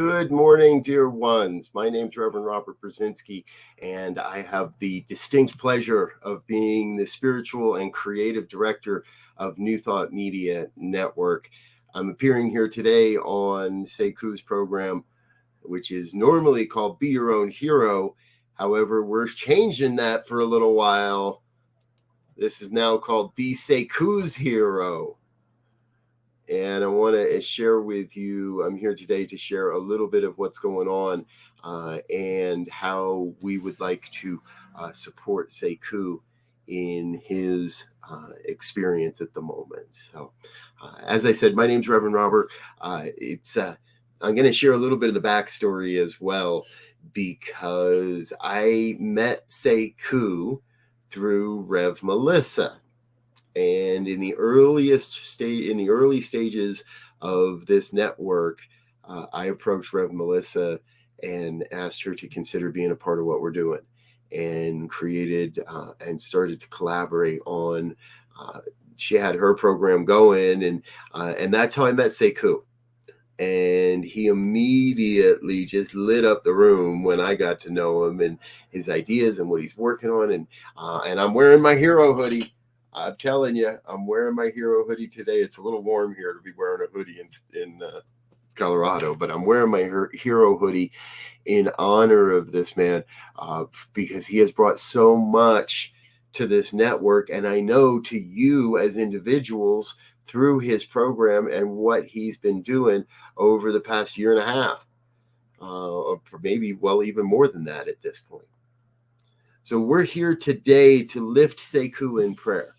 Good morning, dear ones. My name's Reverend Robert Brzezinski, and I have the distinct pleasure of being the spiritual and creative director of New Thought Media Network. I'm appearing here today on Sekou's program, which is normally called Be Your Own Hero. However, we're changing that for a little while. This is now called Be Sekou's Hero. And I want to share with you, I'm here today to share a little bit of what's going on and how we would like to support Sekou in his experience at the moment. So, as I said, my name's Reverend Robert. I'm going to share a little bit of the backstory as well, because I met Sekou through Rev Melissa. And in the early stages of this network, I approached Rev Melissa and asked her to consider being a part of what we're doing, and created and started to collaborate on. She had her program going, and that's how I met Sekou. And he immediately just lit up the room when I got to know him and his ideas and what he's working on. And I'm wearing my hero hoodie. I'm telling you, I'm wearing my hero hoodie today. It's a little warm here to be wearing a hoodie in Colorado, but I'm wearing my hero hoodie in honor of this man because he has brought so much to this network, and I know to you as individuals through his program and what he's been doing over the past year and a half, or maybe, well, even more than that at this point. So we're here today to lift Sekou in prayer.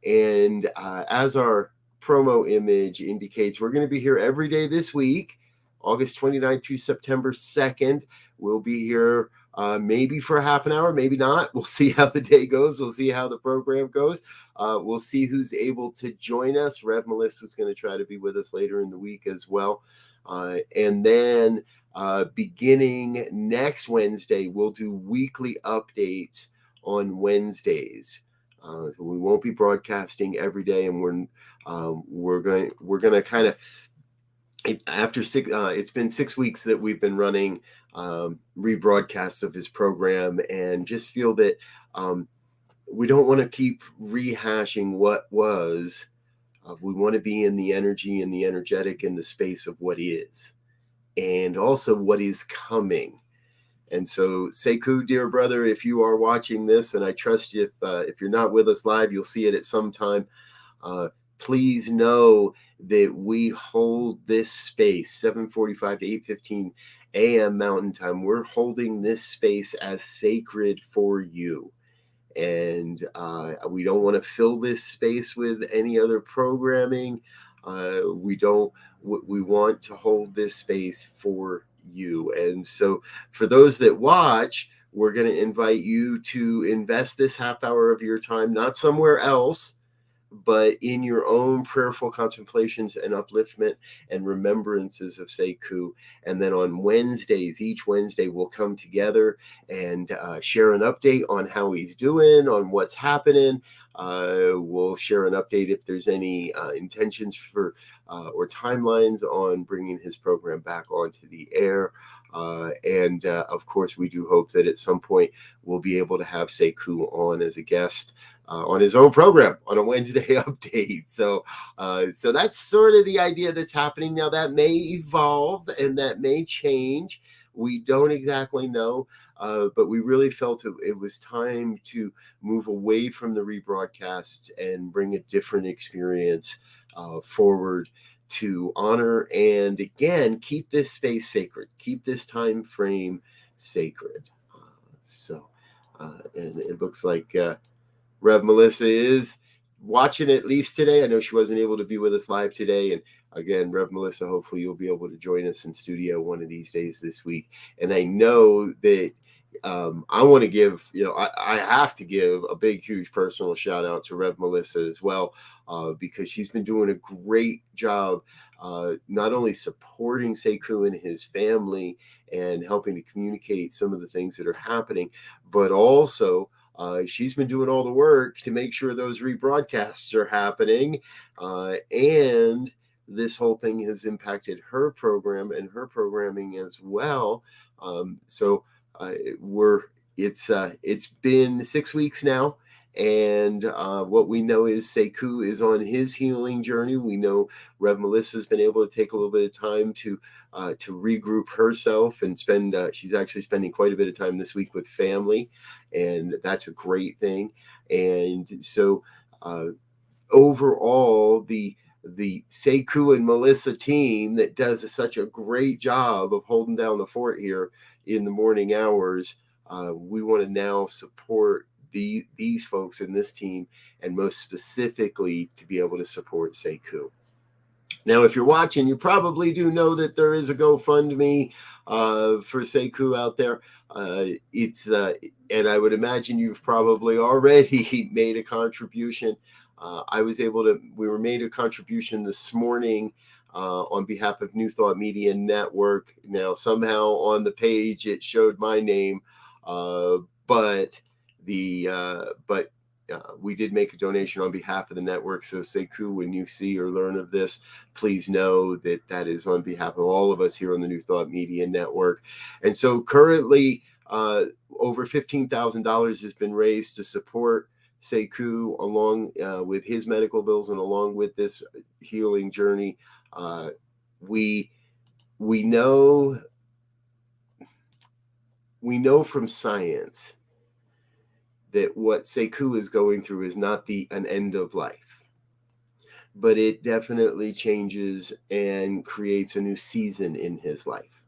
And as our promo image indicates, we're going to be here every day this week, August 29th through September 2nd. We'll be here maybe for half an hour, maybe not. We'll see how the day goes. We'll see how the program goes. We'll see who's able to join us. Rev Melissa is going to try to be with us later in the week as well. And then beginning next Wednesday, we'll do weekly updates on Wednesdays. So we won't be broadcasting every day, and we're going to kind of, after it's been 6 weeks that we've been running rebroadcasts of his program, and just feel that we don't want to keep rehashing what was. We want to be in the energy and the energetic in the space of what is, and also what is coming. And so, Sekou, dear brother, if you are watching this, and I trust if you're not with us live, you'll see it at some time. Please know that we hold this space, 7:45 to 8:15 a.m. Mountain Time. We're holding this space as sacred for you. And we don't want to fill this space with any other programming. We want to hold this space for you. And so for those that watch, we're going to invite you to invest this half hour of your time, not somewhere else, but in your own prayerful contemplations and upliftment and remembrances of Sekou. And then on Wednesdays, each Wednesday, we'll come together and share an update on how he's doing, on what's happening. We'll share an update if there's any intentions for or timelines on bringing his program back onto the air. And of course, we do hope that at some point we'll be able to have Sekou on as a guest on his own program on a Wednesday update. So that's sort of the idea that's happening now. That may evolve and that may change. We don't exactly know, but we really felt it was time to move away from the rebroadcasts and bring a different experience forward to honor and, again, keep this space sacred, keep this time frame sacred. And it looks like Rev Melissa is watching at least today. I know she wasn't able to be with us live today. And again, Rev Melissa, hopefully you'll be able to join us in studio one of these days this week. And I know that I want to give, I have to give a big, huge personal shout out to Rev Melissa as well, because she's been doing a great job, not only supporting Sekou and his family and helping to communicate some of the things that are happening, but also she's been doing all the work to make sure those rebroadcasts are happening. And this whole thing has impacted her program and her programming as well. So it's been 6 weeks now, and what we know is Sekou is on his healing journey. We know Rev Melissa's been able to take a little bit of time to regroup herself and spend. She's actually spending quite a bit of time this week with family, and that's a great thing. And so overall, the Sekou and Melissa team that does such a great job of holding down the fort here in the morning hours, we want to now support these folks in this team, and most specifically to be able to support Sekou. Now, if you're watching, you probably do know that there is a GoFundMe for Sekou out there. And I would imagine you've probably already made a contribution. We were made a contribution this morning on behalf of New Thought Media Network. Now, somehow on the page it showed my name, but we did make a donation on behalf of the network. So Sekou, when you see or learn of this, please know that that is on behalf of all of us here on the New Thought Media Network. And so currently over $15,000 has been raised to support Sekou along with his medical bills and along with this healing journey. We know from science that what Sekou is going through is not an end of life, but it definitely changes and creates a new season in his life.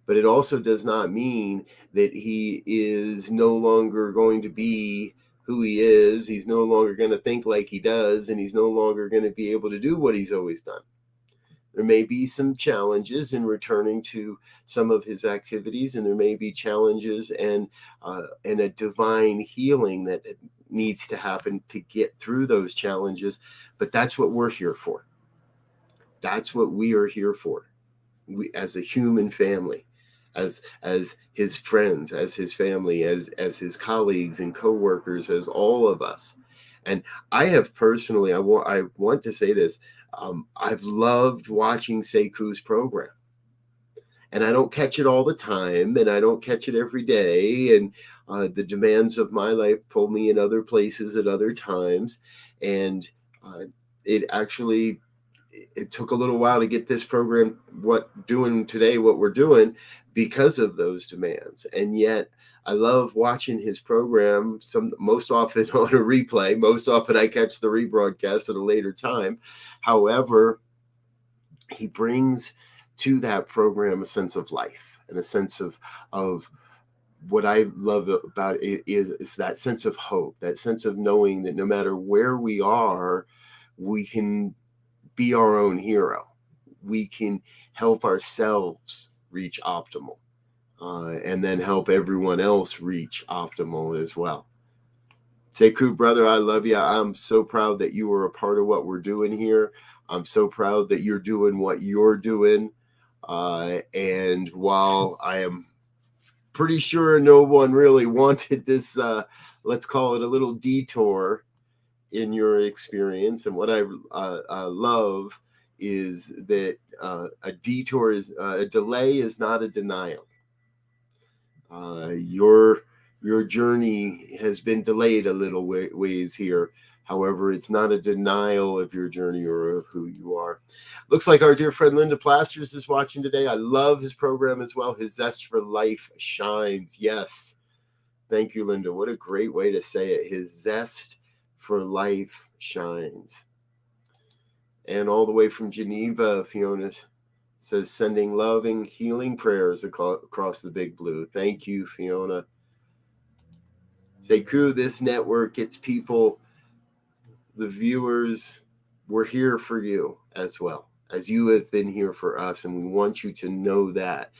But it also does not mean that he is no longer going to be who he is. He's no longer going to think like he does, and he's no longer going to be able to do what he's always done. There may be some challenges in returning to some of his activities, and there may be challenges and a divine healing that needs to happen to get through those challenges. But that's what we're here for. That's what we are here for. We, as a human family, as his friends, as his family, as his colleagues and coworkers, as all of us. And I have personally, I want to say this. I've loved watching Sekou's program, and I don't catch it all the time, and I don't catch it every day, and the demands of my life pull me in other places at other times, and it took a little while to get this program what we're doing because of those demands. And yet I love watching his program, most often on a replay. Most often I catch the rebroadcast at a later time. However, he brings to that program a sense of life and a sense of what I love about it is that sense of hope, that sense of knowing that no matter where we are, we can be our own hero. We can help ourselves reach optimal, and then help everyone else reach optimal as well. Sekou, brother, I love you. I'm so proud that you are a part of what we're doing here. I'm so proud that you're doing what you're doing. And while I am pretty sure no one really wanted this, let's call it a little detour in your experience, and what I love is that a detour is a delay is not a denial. Your journey has been delayed a little ways here. However, it's not a denial of your journey or of who you are. Looks like our dear friend Linda Plasters is watching today. I love his program as well. His zest for life shines. Yes. Thank you, Linda. What a great way to say it. His zest for life shines. And all the way from Geneva, Fiona says, sending loving, healing prayers across the big blue. Thank you, Fiona. Sekou, this network, its people, the viewers, we're here for you as well, as you have been here for us, and we want you to know that.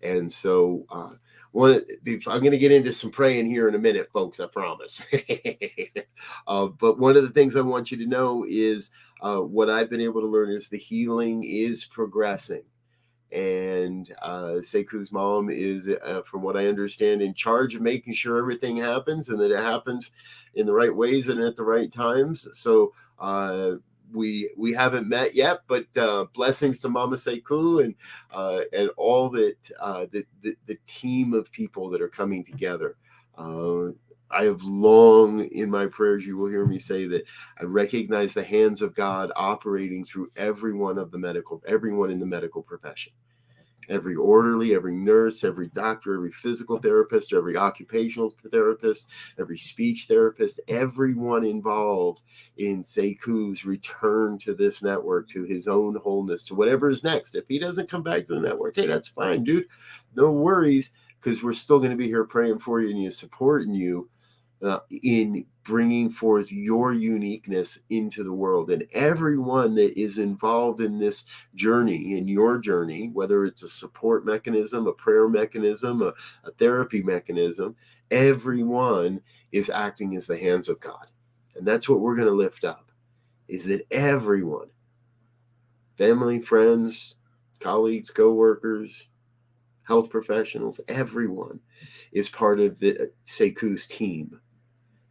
And so I'm going to get into some praying here in a minute, folks, I promise. But one of the things I want you to know is what I've been able to learn is the healing is progressing. And Sekou's mom is, from what I understand, in charge of making sure everything happens and that it happens in the right ways and at the right times. So we haven't met yet, but blessings to Mama Sekou and all that the team of people that are coming together. I have long in my prayers, you will hear me say that I recognize the hands of God operating through everyone in the medical profession. Every orderly, every nurse, every doctor, every physical therapist, every occupational therapist, every speech therapist, everyone involved in Sekou's return to this network, to his own wholeness, to whatever is next. If he doesn't come back to the network, hey, that's fine, dude. No worries, because we're still going to be here praying for you and supporting you in bringing forth your uniqueness into the world. And everyone that is involved in this journey, in your journey, whether it's a support mechanism, a prayer mechanism, a therapy mechanism, everyone is acting as the hands of God. And that's what we're going to lift up, is that everyone, family, friends, colleagues, co-workers, health professionals, everyone is part of the Sekou's team.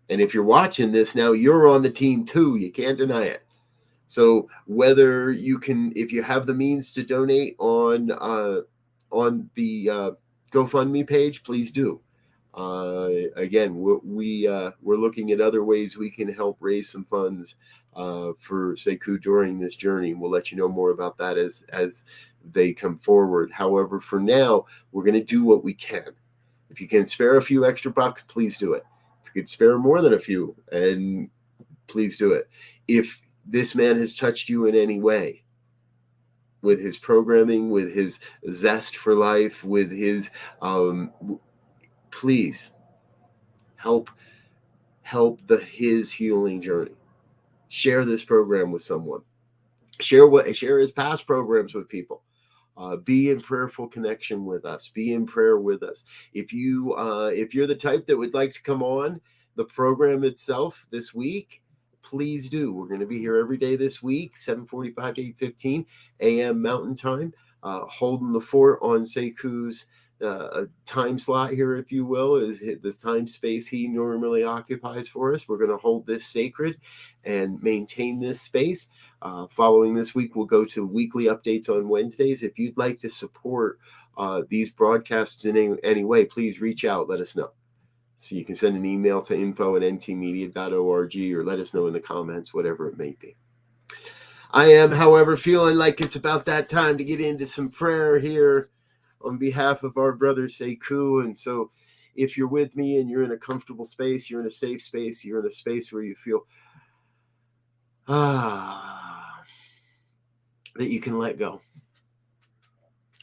And if you're watching this now, you're on the team too. You can't deny it. So whether you can, if you have the means to donate on the GoFundMe page, please do. Again, we're looking at other ways we can help raise some funds for Sekou during this journey. We'll let you know more about that as they come forward. However, for now, we're going to do what we can. If you can spare a few extra bucks, please do it. If you could spare more than a few, and please do it. If this man has touched you in any way, with his programming, with his zest for life, with his please help his healing journey. Share this program with someone. Share his past programs with people. Be in prayerful connection with us. Be in prayer with us. If you're the type that would like to come on the program itself this week, please do. We're going to be here every day this week, 7:45 to 8:15 a.m. Mountain Time, holding the fort on Sekou's time slot here, if you will, is the time space he normally occupies for us. We're going to hold this sacred and maintain this space. Following this week, we'll go to weekly updates on Wednesdays. If you'd like to support these broadcasts in any way, please reach out. Let us know. So you can send an email to info@ntmedia.org or let us know in the comments, whatever it may be. I am, however, feeling like it's about that time to get into some prayer here on behalf of our brother Sekou. And so if you're with me and you're in a comfortable space, you're in a safe space, you're in a space where you feel that you can let go.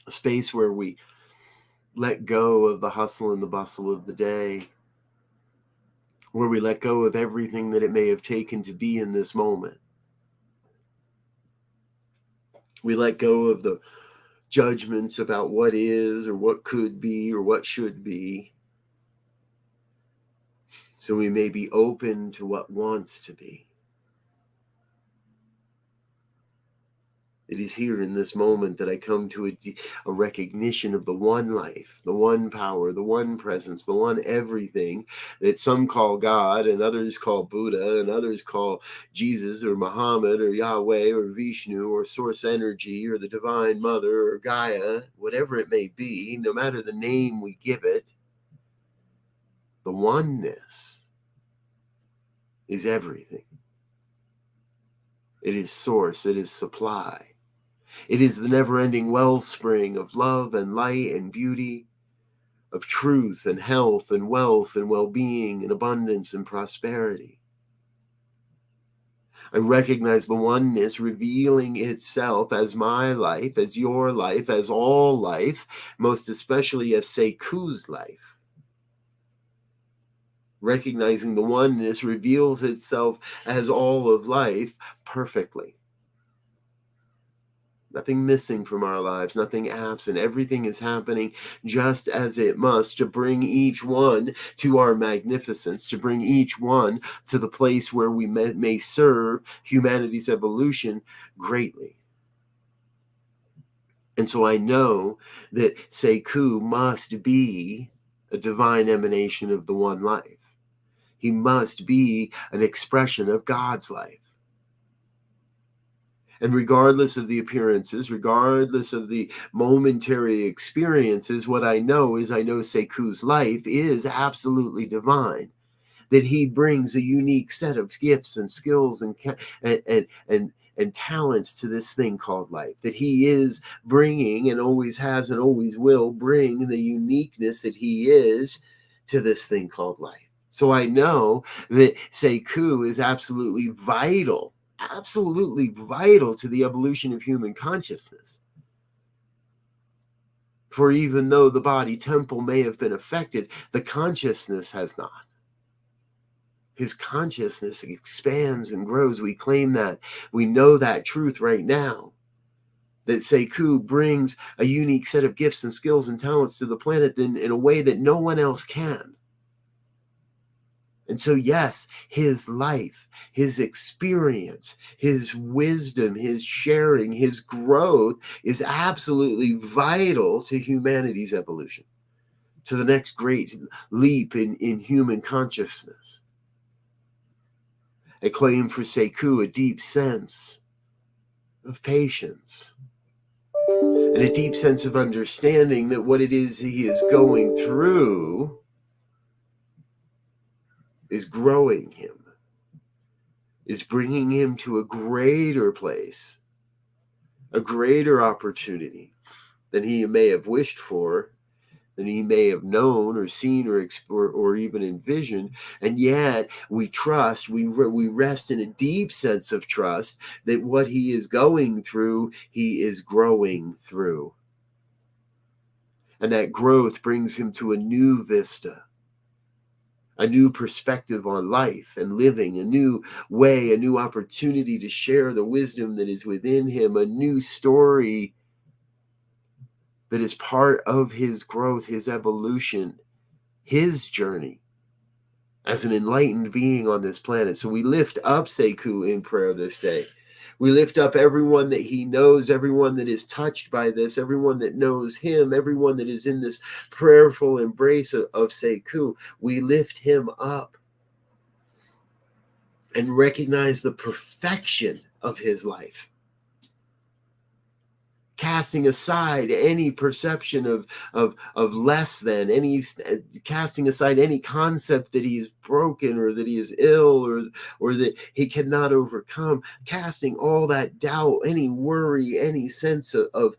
A space where we let go of the hustle and the bustle of the day, where we let go of everything that it may have taken to be in this moment. We let go of the judgments about what is or what could be or what should be, so we may be open to what wants to be. It is here in this moment that I come to a recognition of the one life, the one power, the one presence, the one everything that some call God and others call Buddha and others call Jesus or Muhammad or Yahweh or Vishnu or Source Energy or the Divine Mother or Gaia, whatever it may be, no matter the name we give it, the oneness is everything. It is source, it is supply. It is the never-ending wellspring of love and light and beauty, of truth and health and wealth and well-being and abundance and prosperity. I recognize the oneness revealing itself as my life, as your life, as all life, most especially as Sekou's life. Recognizing the oneness reveals itself as all of life perfectly. Nothing missing from our lives, nothing absent. Everything is happening just as it must to bring each one to our magnificence, to bring each one to the place where we may serve humanity's evolution greatly. And so I know that Sekou must be a divine emanation of the one life. He must be an expression of God's life. And regardless of the appearances, regardless of the momentary experiences, what I know is I know Sekou's life is absolutely divine. That he brings a unique set of gifts and skills and talents to this thing called life. That he is bringing, and always has and always will bring, the uniqueness that he is to this thing called life. So I know that Sekou is absolutely vital to the evolution of human consciousness. For even though the body temple may have been affected, the consciousness has not. His consciousness expands and grows. We claim that. We know that truth right now. That Sekou brings a unique set of gifts and skills and talents to the planet in a way that no one else can. And so, yes, his life, his experience, his wisdom, his sharing, his growth is absolutely vital to humanity's evolution, to the next great leap in human consciousness. I claim for Sekou a deep sense of patience and a deep sense of understanding that what it is he is going through is growing him, is bringing him to a greater place, a greater opportunity than he may have wished for, than he may have known or seen or even envisioned. And yet we trust, we rest in a deep sense of trust that what he is going through, he is growing through. And that growth brings him to a new vista, a new perspective on life and living, a new way, a new opportunity to share the wisdom that is within him, a new story that is part of his growth, his evolution, his journey as an enlightened being on this planet. So we lift up Sekou in prayer this day. We lift up everyone that he knows, everyone that is touched by this, everyone that knows him, everyone that is in this prayerful embrace of Sekou. We lift him up and recognize the perfection of his life, casting aside any perception of less than, casting aside any concept that he is broken or that he is ill or that he cannot overcome, casting all that doubt, any worry, any sense of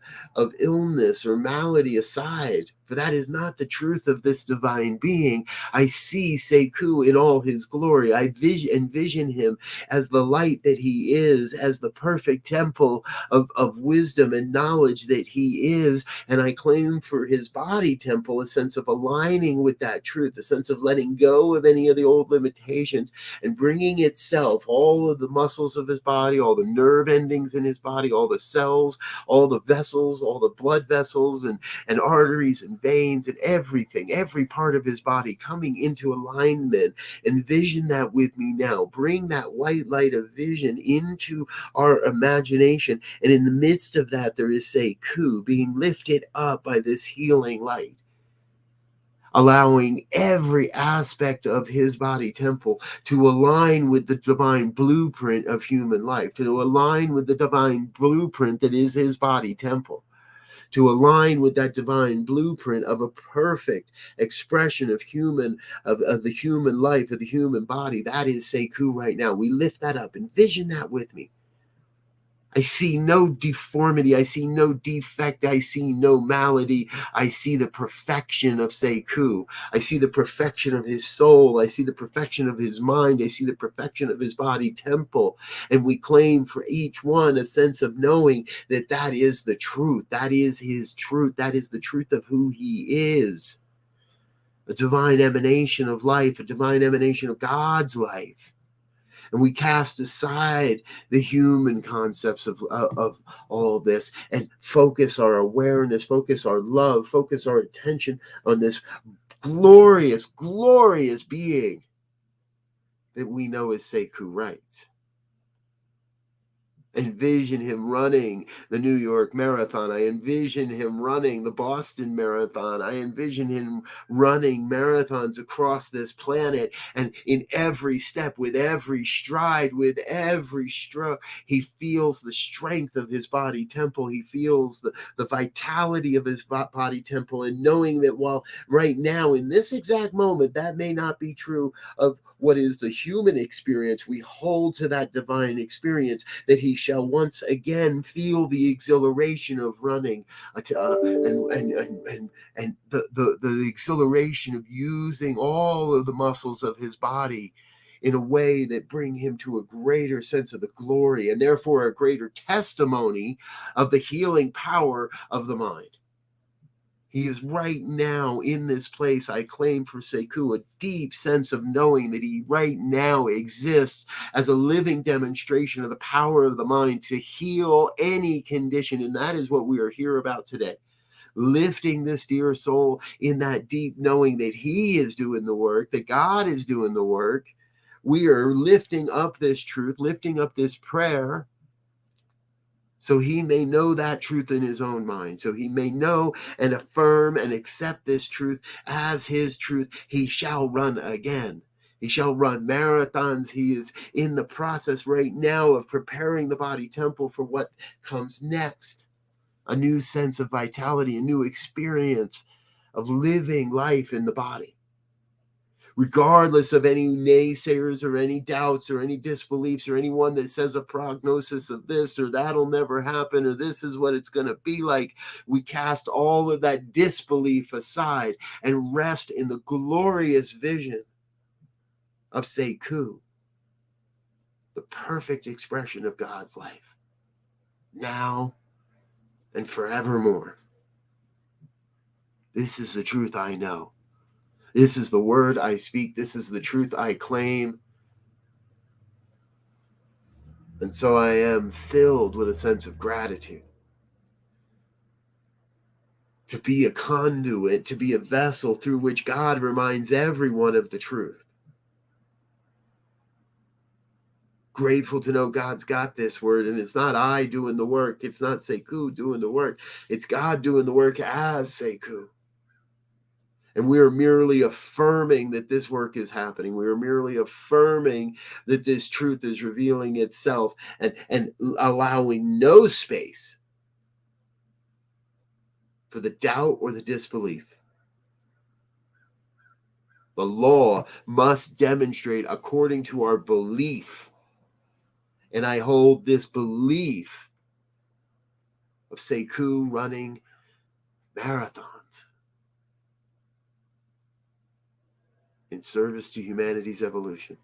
illness or malady aside. For that is not the truth of this divine being. I see Sekou in all his glory. I envision him as the light that he is, as the perfect temple of wisdom and knowledge that he is. And I claim for his body temple a sense of aligning with that truth, a sense of letting go of any of the old limitations and bringing itself, all of the muscles of his body, all the nerve endings in his body, all the cells, all the vessels, all the blood vessels and arteries and veins and everything, every part of his body coming into alignment. Envision that with me now. Bring that white light of vision into our imagination. And in the midst of that, there is Sekou being lifted up by this healing light, allowing every aspect of his body temple to align with the divine blueprint of human life, to align with the divine blueprint that is his body temple, to align with that divine blueprint of a perfect expression of the human life, of the human body. That is Sekou right now. We lift that up. Envision that with me. I see no deformity. I see no defect. I see no malady. I see the perfection of Sekou. I see the perfection of his soul. I see the perfection of his mind. I see the perfection of his body temple. And we claim for each one a sense of knowing that that is the truth. That is his truth. That is the truth of who he is. A divine emanation of life, a divine emanation of God's life. And we cast aside the human concepts of all this and focus our awareness, focus our love, focus our attention on this glorious, glorious being that we know is Sekou right. envision him running the New York Marathon. I envision him running the Boston Marathon. I envision him running marathons across this planet. And in every step, with every stride, with every stroke, he feels the strength of his body temple. He feels the vitality of his body temple. And knowing that while right now, in this exact moment, that may not be true of what is the human experience, we hold to that divine experience, that he shall once again feel the exhilaration of running, and the exhilaration of using all of the muscles of his body in a way that bring him to a greater sense of the glory, and therefore a greater testimony of the healing power of the mind. He is right now in this place. I claim for Sekou a deep sense of knowing that he right now exists as a living demonstration of the power of the mind to heal any condition. And that is what we are here about today. Lifting this dear soul in that deep knowing that he is doing the work, that God is doing the work. We are lifting up this truth, lifting up this prayer, so he may know that truth in his own mind, so he may know and affirm and accept this truth as his truth. He shall run again. He shall run marathons. He is in the process right now of preparing the body temple for what comes next. A new sense of vitality, a new experience of living life in the body. Regardless of any naysayers or any doubts or any disbeliefs or anyone that says a prognosis of this or that'll never happen or this is what it's going to be like, we cast all of that disbelief aside and rest in the glorious vision of Sekou, the perfect expression of God's life, now and forevermore. This is the truth I know. This is the word I speak. This is the truth I claim. And so I am filled with a sense of gratitude to be a conduit, to be a vessel through which God reminds everyone of the truth. Grateful to know God's got this word, and it's not I doing the work. It's not Sekou doing the work. It's God doing the work as Sekou. And we are merely affirming that this work is happening. We are merely affirming that this truth is revealing itself and allowing no space for the doubt or the disbelief. The law must demonstrate according to our belief. And I hold this belief of Sekou running marathons in service to humanity's evolution.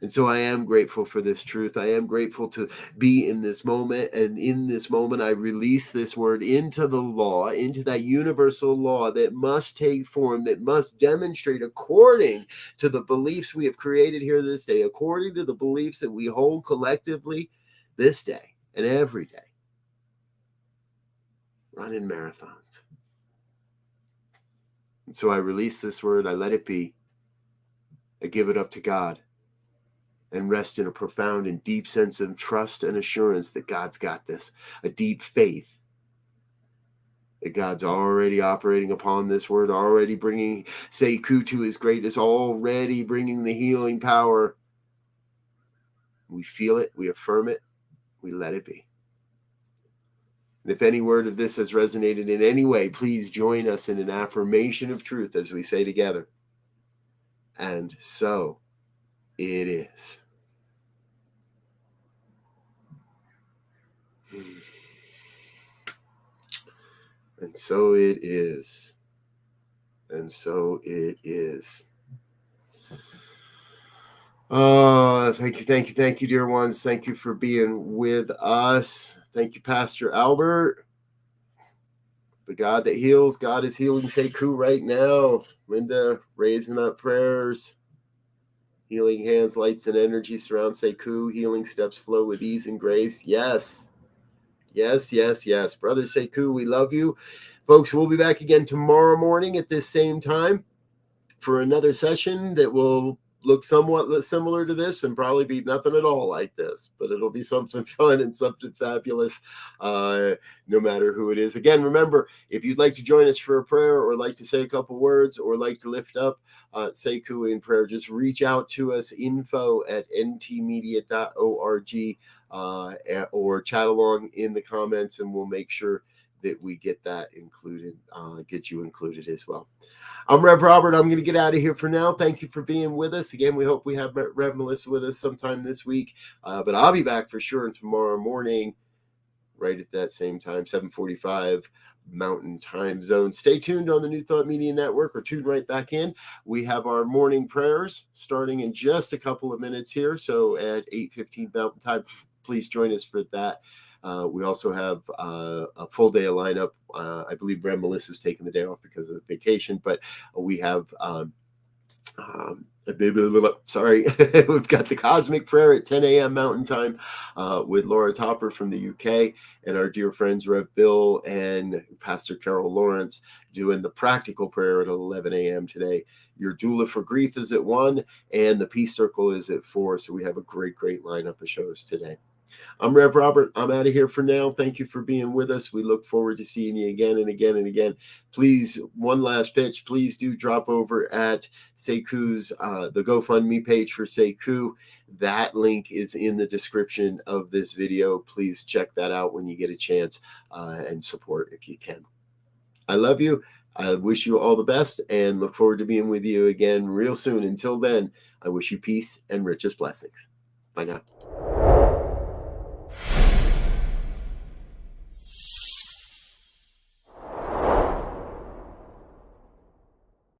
And so I am grateful for this truth. I am grateful to be in this moment. And in this moment, I release this word into the law, into that universal law that must take form, that must demonstrate according to the beliefs we have created here this day, according to the beliefs that we hold collectively this day and every day. Running marathons. And so I release this word. I let it be. I give it up to God. And rest in a profound and deep sense of trust and assurance that God's got this. A deep faith that God's already operating upon this word, already bringing Sekou to his greatness, already bringing the healing power. We feel it, we affirm it, we let it be. And if any word of this has resonated in any way, please join us in an affirmation of truth as we say together. And so it is. And so it is. And so it is. Oh, thank you, dear ones. Thank you for being with us. Thank you, Pastor Albert. The God that heals, God is healing Sekou right now. Linda, raising up prayers. Healing hands, lights, and energy surround Sekou. Healing steps flow with ease and grace. Yes. Yes, yes, yes. Brother Sekou, we love you. Folks, we'll be back again tomorrow morning at this same time for another session that will look somewhat similar to this and probably be nothing at all like this, but it'll be something fun and something fabulous, no matter who it is. Again, remember, if you'd like to join us for a prayer or like to say a couple words or like to lift up Sekou in prayer, just reach out to us, info@ntmedia.org, or chat along in the comments, and we'll make sure that we get that included, get you included as well. I'm Rev Robert. I'm going to get out of here for now. Thank you for being with us. Again, we hope we have Rev Melissa with us sometime this week, but I'll be back for sure tomorrow morning, right at that same time, 7:45 Mountain Time Zone. Stay tuned on the New Thought Media Network, or tune right back in. We have our morning prayers starting in just a couple of minutes here, so at 8:15 Mountain Time, please join us for that. We also have a full day of lineup. I believe Rev Melissa's taking the day off because of the vacation, but we have sorry, we've got the Cosmic Prayer at 10 a.m. Mountain Time with Laura Topper from the UK, and our dear friends Rev Bill and Pastor Carol Lawrence doing the Practical Prayer at 11 a.m. today. Your Doula for Grief is at 1, and the Peace Circle is at 4. So we have a great lineup of shows today. I'm Rev Robert. I'm out of here for now. Thank you for being with us. We look forward to seeing you again and again and again. Please, one last pitch. Please do drop over at Sekou's, the GoFundMe page for Sekou. That link is in the description of this video. Please check that out when you get a chance, and support if you can. I love you. I wish you all the best and look forward to being with you again real soon. Until then, I wish you peace and richest blessings. Bye now.